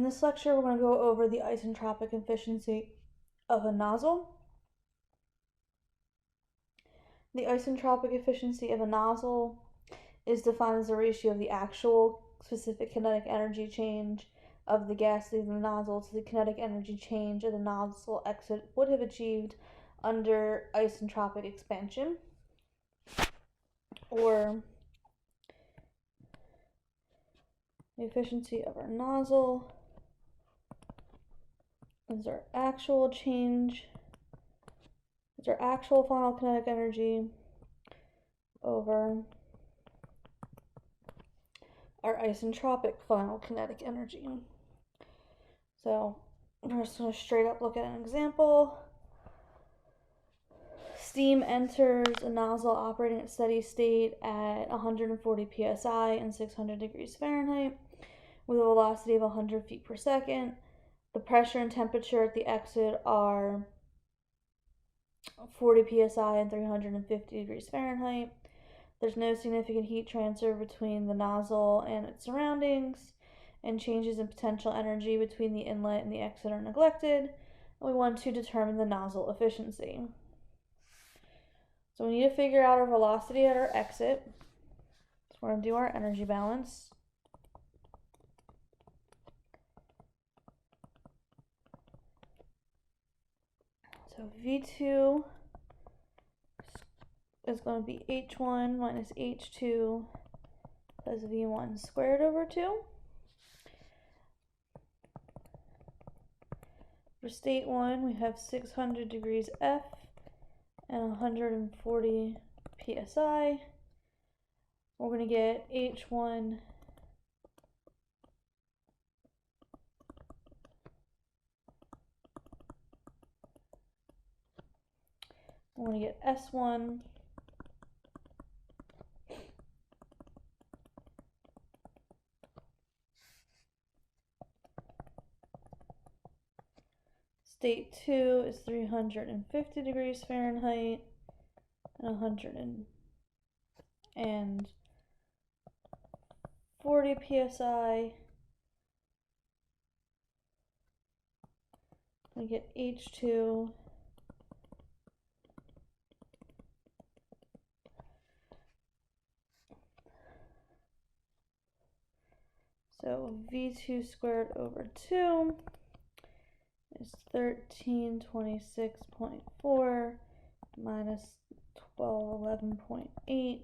this lecture, we're going to go over the isentropic efficiency of a nozzle. The isentropic efficiency of a nozzle is defined as the ratio of the actual specific kinetic energy change of the gas leaving the nozzle to the kinetic energy change of the nozzle exit would have achieved under isentropic expansion, or the efficiency of our nozzle is our actual change, is our actual final kinetic energy over our isentropic final kinetic energy. So we're just going to straight up look at an example. Steam enters a nozzle operating at steady state at 140 psi and 600 degrees Fahrenheit with a velocity of 100 feet per second. The pressure and temperature at the exit are 40 psi and 350 degrees Fahrenheit. There's no significant heat transfer between the nozzle and its surroundings, and changes in potential energy between the inlet and the exit are neglected. And we want to determine the nozzle efficiency. So we need to figure out our velocity at our exit. So we're going to do our energy balance. So V2 is going to be H1 minus H2 plus V1 squared over 2. For state 1, we have 600 degrees F and 140 psi. We're going to get H1 we're going to get S1 State 2 is 350 degrees Fahrenheit and 140 psi. We get H2 so V2 squared over 2 is 1326.4 minus 1211.8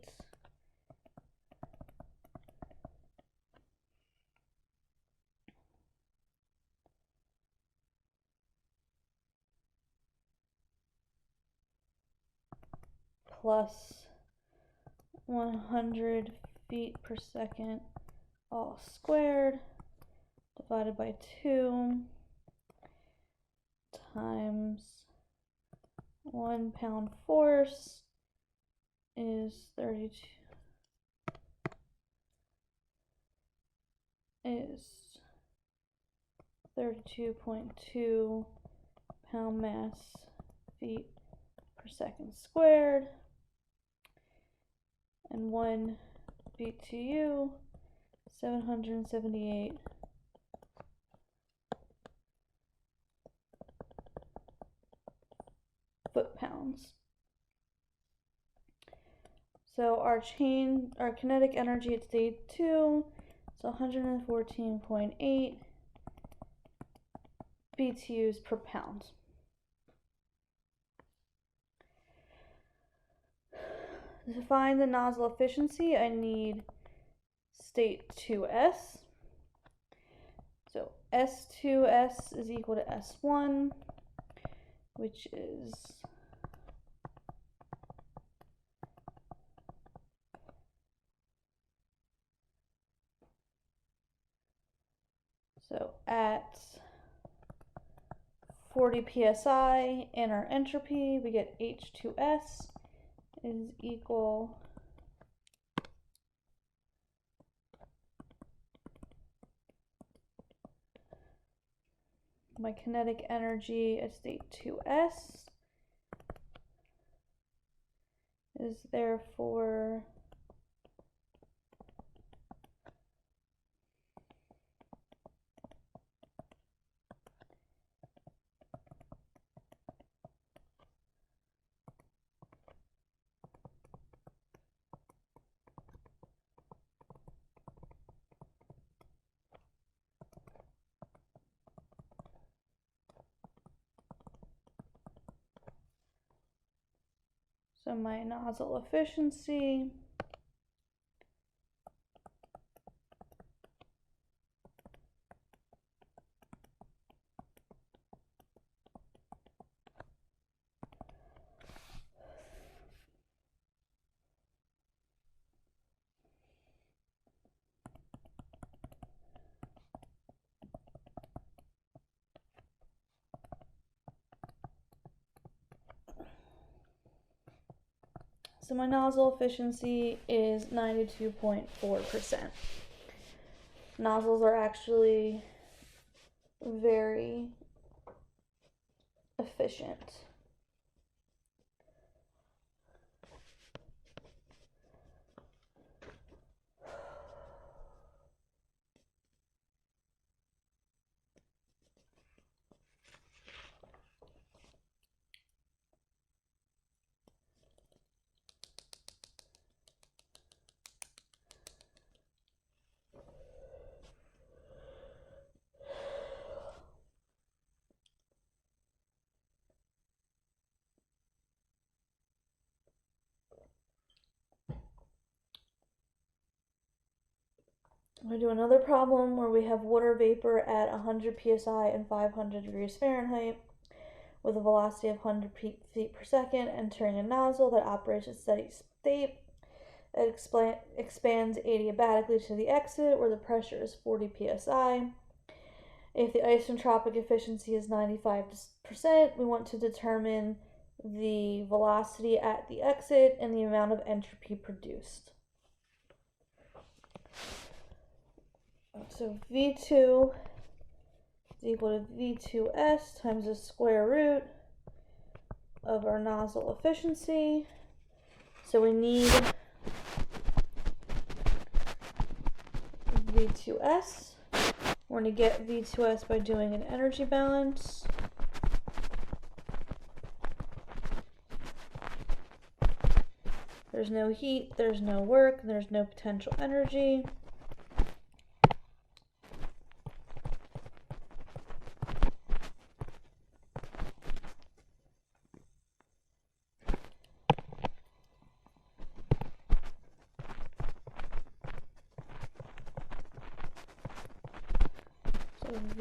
plus 100 feet per second all squared divided by 2 times 1 pound force is 32.2 pound mass feet per second squared, and 1 BTU 778 foot-pounds. So our kinetic energy at state 2 is 114.8 BTUs per pound. To find the nozzle efficiency, I need state 2S. So S2S is equal to S1, which is so at 40 psi in our entropy, we get H2S is equal my kinetic energy at state 2S is therefore So my nozzle efficiency So my nozzle efficiency is 92.4%. Nozzles are actually very efficient. I'm going to do another problem where we have water vapor at 100 psi and 500 degrees Fahrenheit with a velocity of 100 feet per second entering a nozzle that operates at steady state. It expands adiabatically to the exit where the pressure is 40 psi. If the isentropic efficiency is 95%, we want to determine the velocity at the exit and the amount of entropy produced. So V2 is equal to V2S times the square root of our nozzle efficiency. So we need V2S. We're going to get V2S by doing an energy balance. There's no heat, there's no work, there's no potential energy.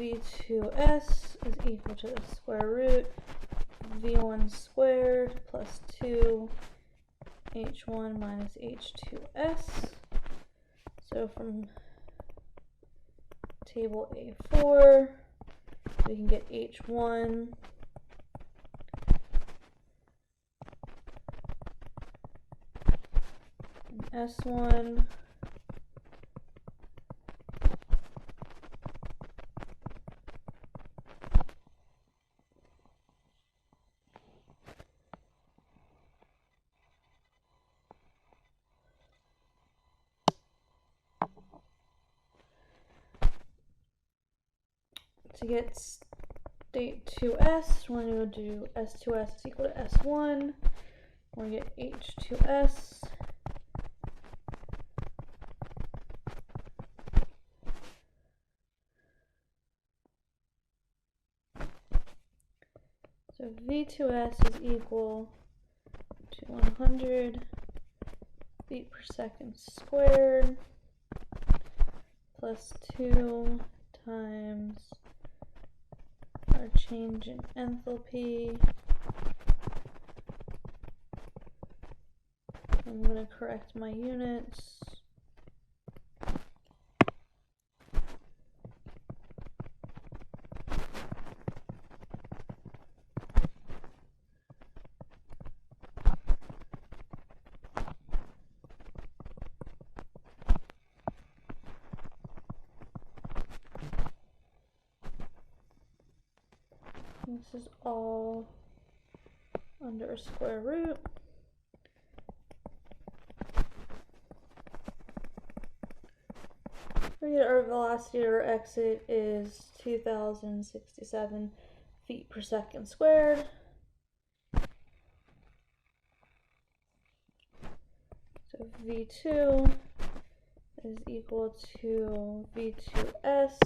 V2S is equal to the square root V1 squared plus 2 H1 minus H2S. So from table A4, we can get H1 and S1 to get state 2S, we're going to do S2S is equal to S1. We're going to get H2S. So V2S is equal to 100 feet per second squared plus 2 times our change in enthalpy. I'm going to correct my units. This is all under a square root. We get our velocity at our exit is 2,067 feet per second squared. So V2 is equal to V2S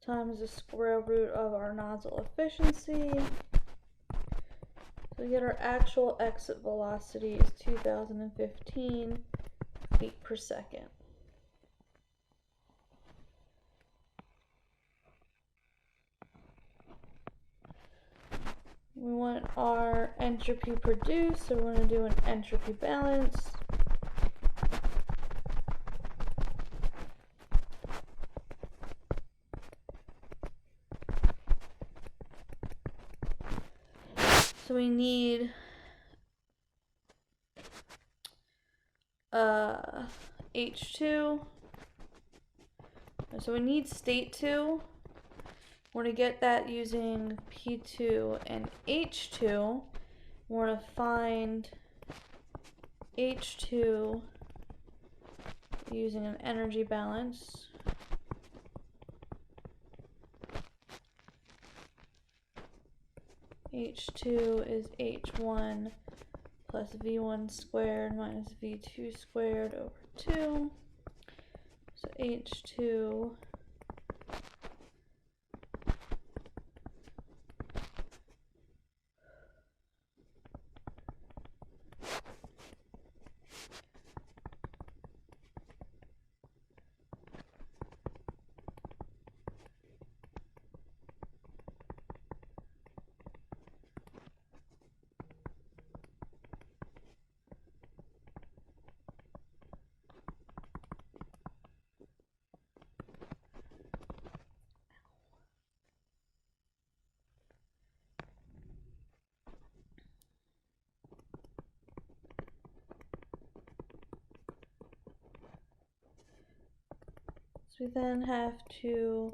times the square root of our nozzle efficiency. So we get our actual exit velocity is 2015 feet per second. We want our entropy produced, so we're going to do an entropy balance. So we need H2. So we need state 2. We're going to get that using P2 and H2. We're going to find H2 using an energy balance. H2 is H1 plus V1 squared minus V2 squared over 2. So H2 So we then have to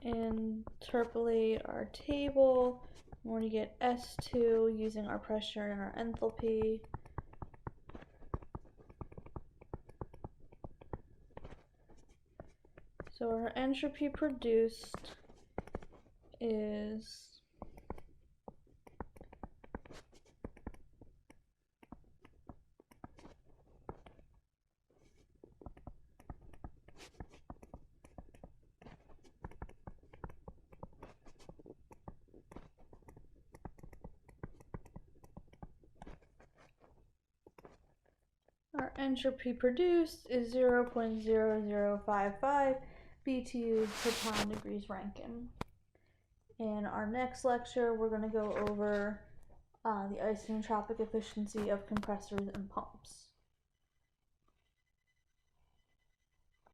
interpolate our table. We're going to get S2 using our pressure and our enthalpy. So our entropy produced is our entropy produced is 0.0055 BTUs per pound degrees Rankine. In our next lecture, we're going to go over the isentropic efficiency of compressors and pumps.